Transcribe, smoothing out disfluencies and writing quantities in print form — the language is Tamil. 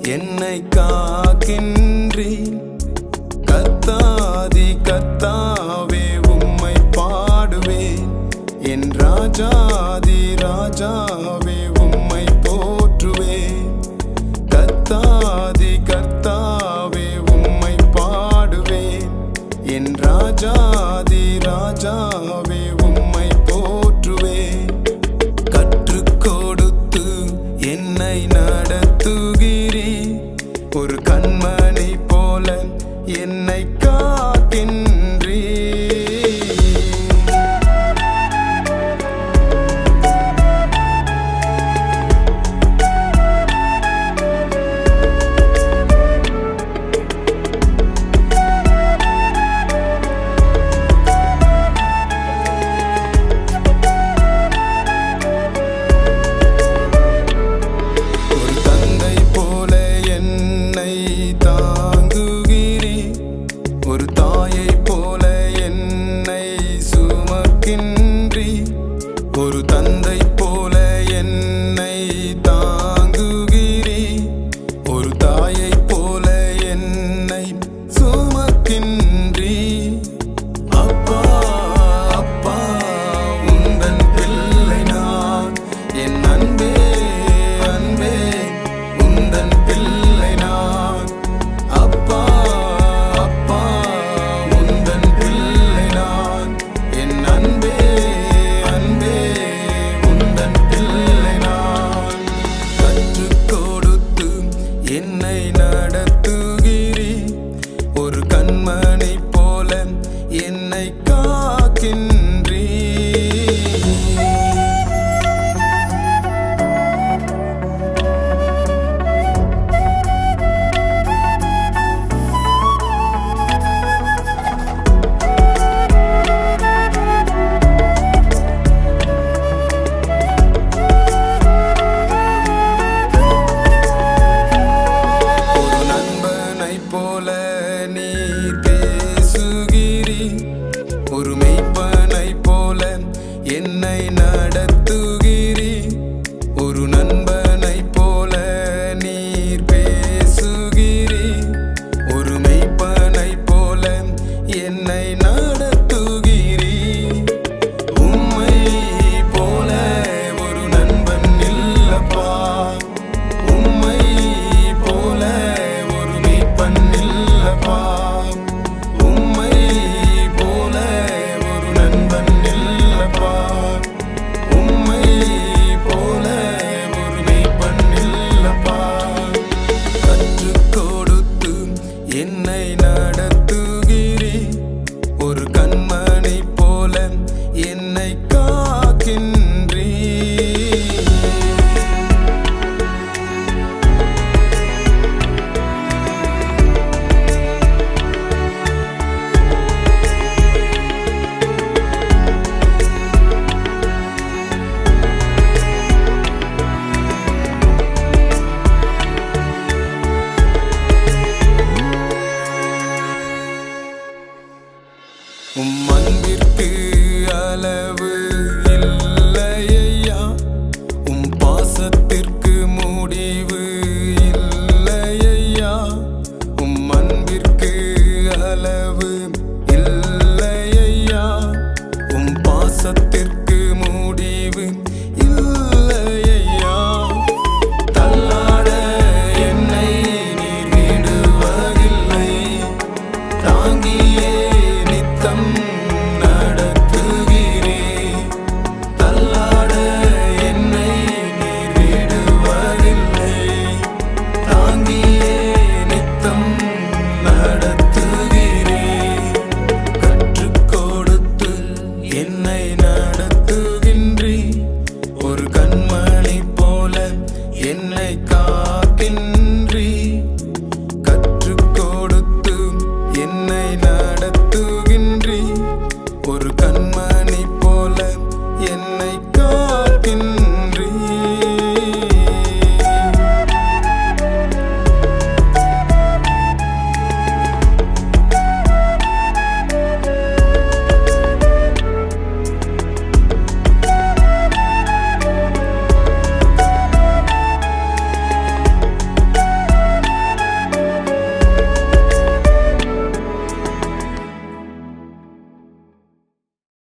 என்னை காக்கின்றீர். கர்த்தாதி கர்த்தாவே உம்மை பாடுவேன். என் ராஜாதி ராஜாவே உம்மை போற்றுவேன். கர்த்தாதி கர்த்தாவே உம்மை பாடுவேன். என் ராஜாதி ராஜாவே உம்மை போற்றுவேன். கற்றுக் கொடுத்து என்னை நடத்துகிறீர். ஒரு கண்மணி போல என்னை காக்கின்றீர். ஒரு தாயை போல என்னை சுமக்கின்றீர். ஒரு தந்தை போல என்னை தாங்குகிறீர். ஒரு தாயை போல என்னை சுமக்கின்றீர். அப்பா அப்பா உந்தன் பிள்ளை நான். என் அன்பே அன்பே உந்தன் பிள்ளை நான். அப்பா என்னை நடத்துகிறீர். ஒரு கண்மணி போல என்னை காக்கின்றீர். நீர் பேசுகிறீர். ஒரு மெய்ப்பனை போல என்னை நடத்துகிறீர். ஒரு நண்பனை போல நீர் பேசுகிறீர். ஒரு மெய்ப்பனை போல என்னை நடத்துகிறீர். உம்மை போல ஒரு நண்பன் இல்லப்பா. உம்மை போல ஒரு மெய்ப்பன் இல்லப்பா. உம்மை போல ஒரு நண்பன் இல்லப்பா. உம்மை போல ஒரு மெய்ப்பன் இல்லப்பா. கற்றுக் கொடுத்து என்னை நடத்துகிறீர். ஒரு கண்மணி போல என்னை காக்கின்றீர். உம் அன்பிற்கு அளவு இல்லையா. உம் பாசத்திற்கு